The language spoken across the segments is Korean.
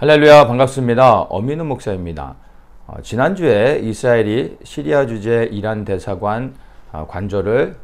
할렐루야, 반갑습니다. 어민우 목사입니다. 지난주에 이스라엘이 시리아 주재 이란 대사관 관저를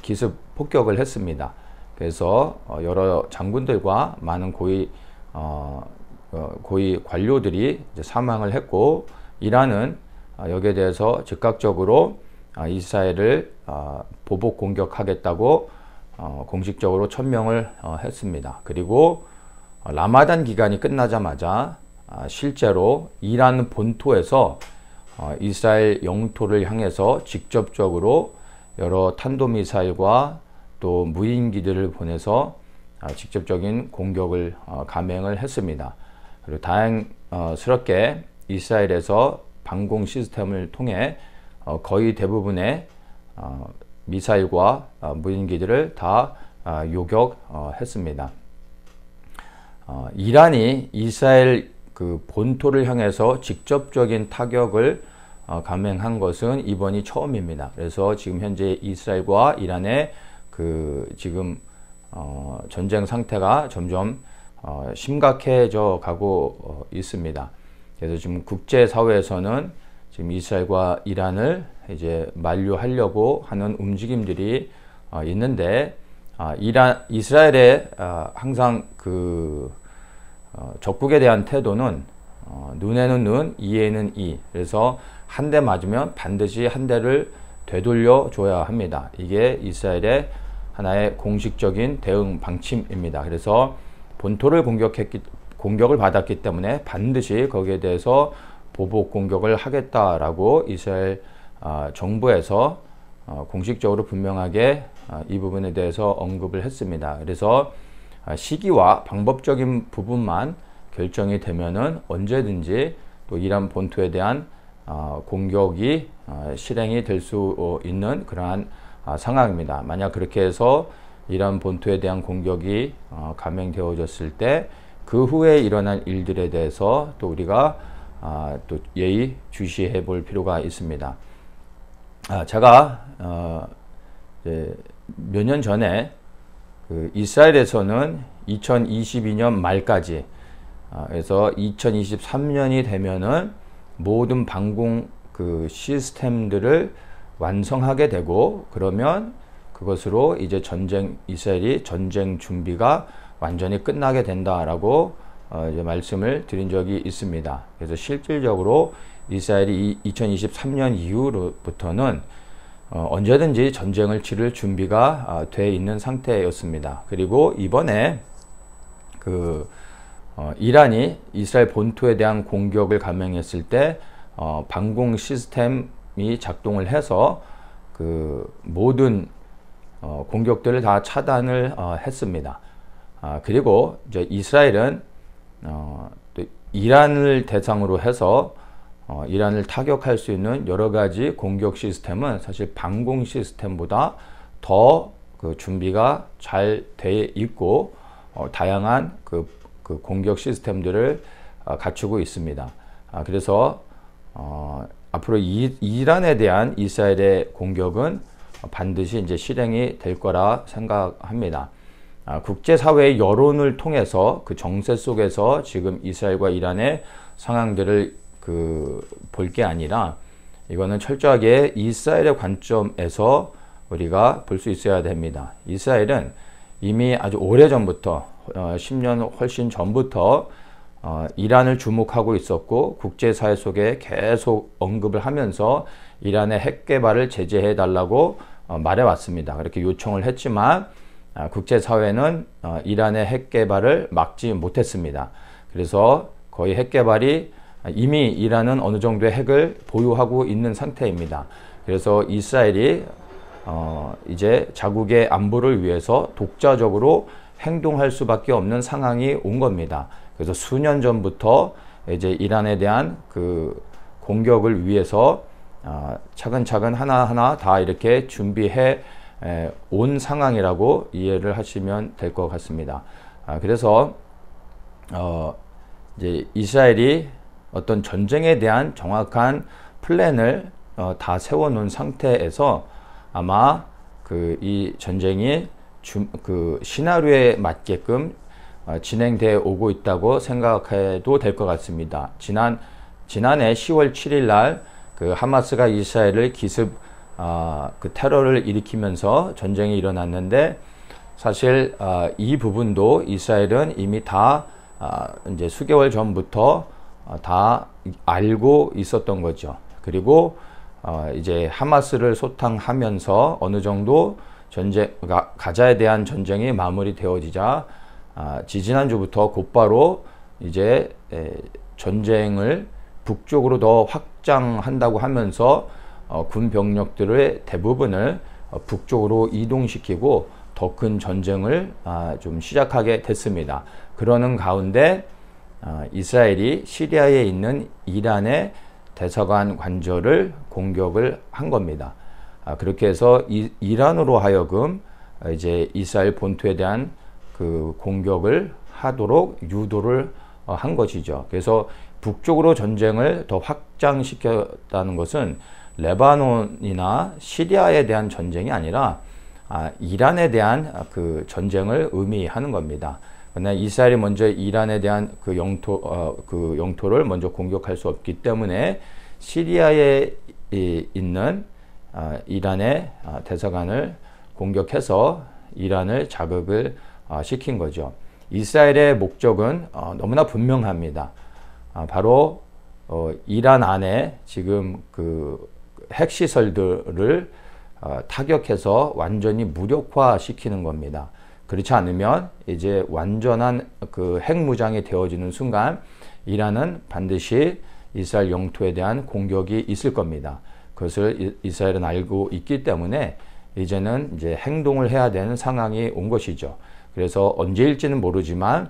기습 폭격을 했습니다. 그래서 여러 장군들과 많은 고위 관료들이 이제 사망을 했고, 이란은 여기에 대해서 즉각적으로 이스라엘을 보복 공격하겠다고 공식적으로 천명을 했습니다. 그리고 라마단 기간이 끝나자마자 실제로 이란 본토에서 이스라엘 영토를 향해서 직접적으로 여러 탄도미사일과 또 무인기들을 보내서 직접적인 공격을 감행을 했습니다. 그리고 다행스럽게 이스라엘에서 방공 시스템을 통해 거의 대부분의 미사일과 무인기들을 다 요격했습니다. 이란이 이스라엘 그 본토를 향해서 직접적인 타격을 감행한 것은 이번이 처음입니다. 그래서 지금 현재 이스라엘과 이란의 지금 전쟁 상태가 점점 심각해져 가고 있습니다. 그래서 지금 국제사회에서는 지금 이스라엘과 이란을 이제 만류하려고 하는 움직임들이 있는데, 이스라엘의 항상 적국에 대한 태도는 눈에는 눈, 이에는 이. 그래서 한 대 맞으면 반드시 한 대를 되돌려 줘야 합니다. 이게 이스라엘의 하나의 공식적인 대응 방침입니다. 그래서 본토를 공격을 받았기 때문에 반드시 거기에 대해서 보복 공격을 하겠다라고 이스라엘 정부에서 공식적으로 분명하게 이 부분에 대해서 언급을 했습니다. 그래서 시기와 방법적인 부분만 결정이 되면은 언제든지 또 이란 본토에 대한 공격이 실행이 될 수 있는 그러한 상황입니다. 만약 그렇게 해서 이란 본토에 대한 공격이 감행되어졌을 때 그 후에 일어난 일들에 대해서 또 우리가 또 예의 주시해 볼 필요가 있습니다. 제가 몇 년 전에 이스라엘에서는 2022년 말까지, 그래서 2023년이 되면은 모든 방공 시스템들을 완성하게 되고, 그러면 그것으로 이제 이스라엘이 전쟁 준비가 완전히 끝나게 된다라고 이제 말씀을 드린 적이 있습니다. 그래서 실질적으로 이스라엘이 2023년 이후로부터는 언제든지 전쟁을 치를 준비가 돼 있는 상태였습니다. 그리고 이번에 이란이 이스라엘 본토에 대한 공격을 감행했을 때 방공 시스템이 작동을 해서 모든 공격들을 다 차단을 했습니다. 그리고 이제 이스라엘은 또 이란을 대상으로 해서 이란을 타격할 수 있는 여러 가지 공격 시스템은 사실 방공 시스템보다 더 준비가 잘 돼 있고 다양한 공격 시스템들을 갖추고 있습니다. 그래서 앞으로 이란에 대한 이스라엘의 공격은 반드시 이제 실행이 될 거라 생각합니다. 국제사회의 여론을 통해서 그 정세 속에서 지금 이스라엘과 이란의 상황들을 볼 게 아니라, 이거는 철저하게 이스라엘의 관점에서 우리가 볼 수 있어야 됩니다. 이스라엘은 이미 아주 오래전부터 10년 훨씬 전부터 이란을 주목하고 있었고, 국제사회 속에 계속 언급을 하면서 이란의 핵 개발을 제재해 달라고 말해왔습니다. 그렇게 요청을 했지만 국제사회는 이란의 핵 개발을 막지 못했습니다. 그래서 거의 핵 개발이 이미 이란은 어느 정도의 핵을 보유하고 있는 상태입니다. 그래서 이스라엘이 이제 자국의 안보를 위해서 독자적으로 행동할 수밖에 없는 상황이 온 겁니다. 그래서 수년 전부터 이제 이란에 대한 공격을 위해서 차근차근 하나하나 다 이렇게 준비해 온 상황이라고 이해를 하시면 될 것 같습니다. 그래서 이제 이스라엘이 어떤 전쟁에 대한 정확한 플랜을 다 세워놓은 상태에서 아마 이 전쟁이 시나리오에 맞게끔 진행되어 오고 있다고 생각해도 될 것 같습니다. 지난해 10월 7일 날 그 하마스가 이스라엘을 기습 그 테러를 일으키면서 전쟁이 일어났는데, 사실 이 부분도 이스라엘은 이미 다 이제 수개월 전부터 다 알고 있었던 거죠. 그리고 이제 하마스를 소탕하면서 어느 정도 가자에 대한 전쟁이 마무리되어지자 지지난주부터 곧바로 이제 전쟁을 북쪽으로 더 확장한다고 하면서 군 병력들의 대부분을 북쪽으로 이동시키고 더 큰 전쟁을 좀 시작하게 됐습니다. 그러는 가운데 이스라엘이 시리아에 있는 이란의 대사관 관저를 공격을 한 겁니다. 그렇게 해서 이란으로 하여금 이제 이스라엘 본토에 대한 그 공격을 하도록 유도를 한 것이죠. 그래서 북쪽으로 전쟁을 더 확장시켰다는 것은 레바논이나 시리아에 대한 전쟁이 아니라 이란에 대한 그 전쟁을 의미하는 겁니다. 그러나 이스라엘이 먼저 이란에 대한 그 영토를 먼저 공격할 수 없기 때문에 시리아에 있는 이란의 대사관을 공격해서 이란을 자극을 시킨 거죠. 이스라엘의 목적은 너무나 분명합니다. 바로 이란 안에 지금 그 핵시설들을 타격해서 완전히 무력화시키는 겁니다. 그렇지 않으면 이제 완전한 그 핵무장이 되어지는 순간 이란은 반드시 이스라엘 영토에 대한 공격이 있을 겁니다. 그것을 이스라엘은 알고 있기 때문에 이제는 이제 행동을 해야 되는 상황이 온 것이죠. 그래서 언제일지는 모르지만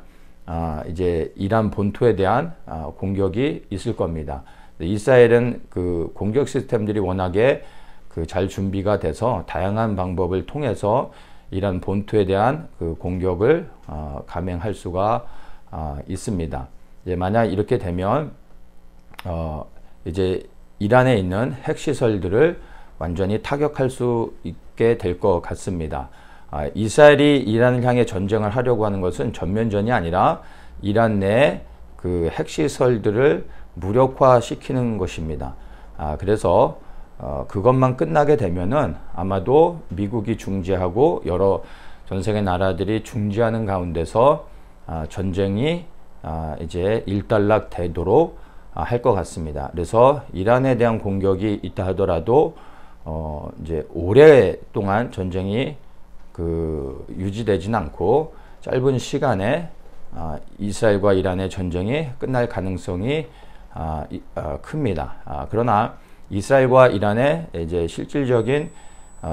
이제 이란 본토에 대한 공격이 있을 겁니다. 이스라엘은 그 공격 시스템들이 워낙에 그 잘 준비가 돼서 다양한 방법을 통해서 이란 본토에 대한 그 공격을 감행할 수가 있습니다. 이제 만약 이렇게 되면 이제 이란에 있는 핵시설들을 완전히 타격할 수 있게 될 것 같습니다. 이스라엘이 이란을 향해 전쟁을 하려고 하는 것은 전면전이 아니라 이란 내 그 핵시설들을 무력화시키는 것입니다. 그래서 그것만 끝나게 되면은 아마도 미국이 중재하고 여러 전 세계 나라들이 중재하는 가운데서 전쟁이 이제 일단락 되도록 할 것 같습니다. 그래서 이란에 대한 공격이 있다 하더라도 이제 오랫동안 전쟁이 그 유지되지는 않고 짧은 시간에 이스라엘과 이란의 전쟁이 끝날 가능성이 큽니다. 그러나 이스라엘과 이란의 이제 실질적인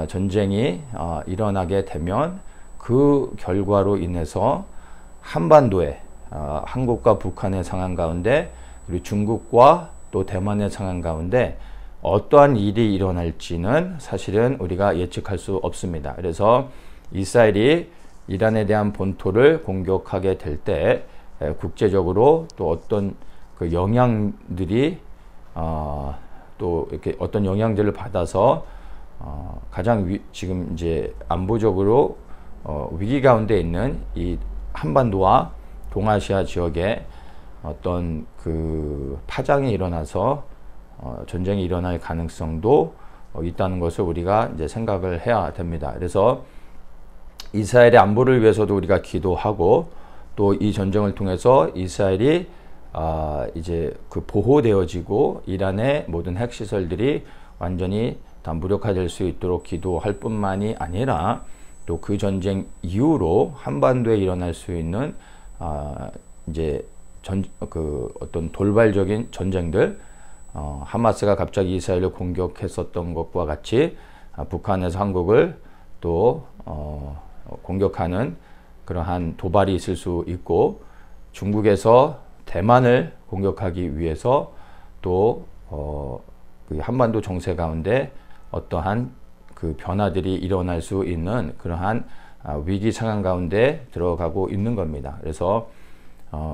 전쟁이 일어나게 되면 그 결과로 인해서 한반도에 한국과 북한의 상황 가운데 그리고 중국과 또 대만의 상황 가운데 어떠한 일이 일어날지는 사실은 우리가 예측할 수 없습니다. 그래서 이스라엘이 이란에 대한 본토를 공격하게 될 때 국제적으로 또 어떤 그 영향들이 또 이렇게 어떤 영향들을 받아서 가장 지금 이제 안보적으로 위기 가운데 있는 이 한반도와 동아시아 지역에 어떤 그 파장이 일어나서 전쟁이 일어날 가능성도 있다는 것을 우리가 이제 생각을 해야 됩니다. 그래서 이스라엘의 안보를 위해서도 우리가 기도하고 또 이 전쟁을 통해서 이스라엘이 이제 그 보호되어지고 이란의 모든 핵시설들이 완전히 다 무력화될 수 있도록 기도할 뿐만이 아니라 또 그 전쟁 이후로 한반도에 일어날 수 있는 이제 그 어떤 돌발적인 전쟁들, 하마스가 갑자기 이스라엘을 공격했었던 것과 같이 북한에서 한국을 또 공격하는 그러한 도발이 있을 수 있고, 중국에서 대만을 공격하기 위해서 또 그 한반도 정세 가운데 어떠한 그 변화들이 일어날 수 있는 그러한 위기 상황 가운데 들어가고 있는 겁니다. 그래서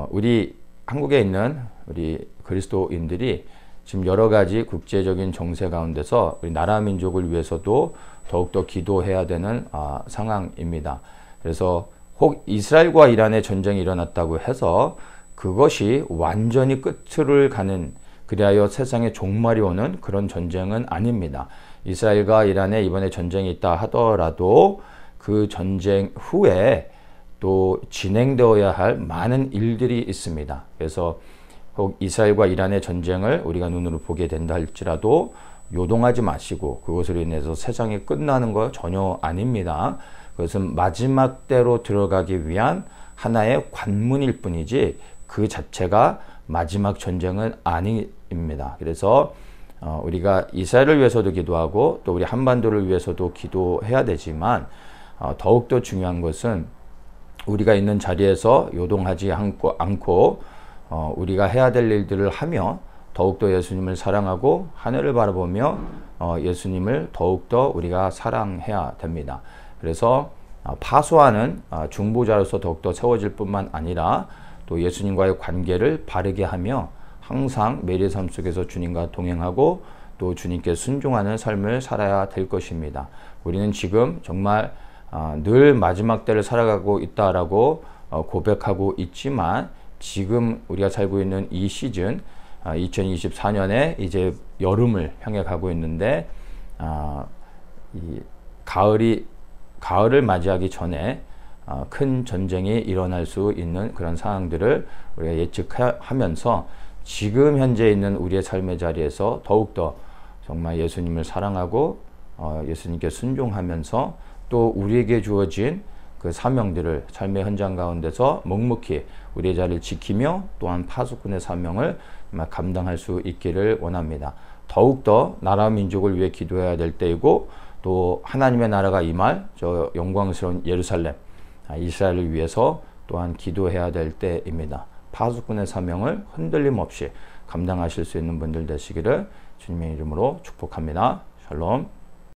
우리 한국에 있는 우리 그리스도인들이 지금 여러 가지 국제적인 정세 가운데서 우리 나라 민족을 위해서도 더욱더 기도해야 되는 상황입니다. 그래서 혹 이스라엘과 이란의 전쟁이 일어났다고 해서 그것이 완전히 끝을 가는, 그리하여 세상에 종말이 오는 그런 전쟁은 아닙니다. 이스라엘과 이란에 이번에 전쟁이 있다 하더라도 그 전쟁 후에 또 진행되어야 할 많은 일들이 있습니다. 그래서 혹 이스라엘과 이란의 전쟁을 우리가 눈으로 보게 된다 할지라도 요동하지 마시고, 그것으로 인해서 세상이 끝나는 거 전혀 아닙니다. 그것은 마지막 때로 들어가기 위한 하나의 관문일 뿐이지 그 자체가 마지막 전쟁은 아닙니다. 그래서 우리가 이스라엘을 위해서도 기도하고 또 우리 한반도를 위해서도 기도해야 되지만, 더욱더 중요한 것은 우리가 있는 자리에서 요동하지 않고 우리가 해야 될 일들을 하며 더욱더 예수님을 사랑하고 하늘을 바라보며 예수님을 더욱더 우리가 사랑해야 됩니다. 그래서 파수하는 중보자로서 더욱더 세워질 뿐만 아니라 또 예수님과의 관계를 바르게 하며 항상 매일의 삶 속에서 주님과 동행하고 또 주님께 순종하는 삶을 살아야 될 것입니다. 우리는 지금 정말 늘 마지막 때를 살아가고 있다라고 고백하고 있지만, 지금 우리가 살고 있는 이 시즌 2024년에 이제 여름을 향해 가고 있는데, 이 가을을 맞이하기 전에 큰 전쟁이 일어날 수 있는 그런 상황들을 우리가 예측하면서 지금 현재 있는 우리의 삶의 자리에서 더욱더 정말 예수님을 사랑하고 예수님께 순종하면서 또 우리에게 주어진 그 사명들을 삶의 현장 가운데서 묵묵히 우리의 자리를 지키며 또한 파수꾼의 사명을 감당할 수 있기를 원합니다. 더욱더 나라와 민족을 위해 기도해야 될 때이고, 또 하나님의 나라가 임할 저 영광스러운 예루살렘, 이스라엘을 위해서 또한 기도해야 될 때입니다. 파수꾼의 사명을 흔들림 없이 감당하실 수 있는 분들 되시기를 주님의 이름으로 축복합니다. 샬롬.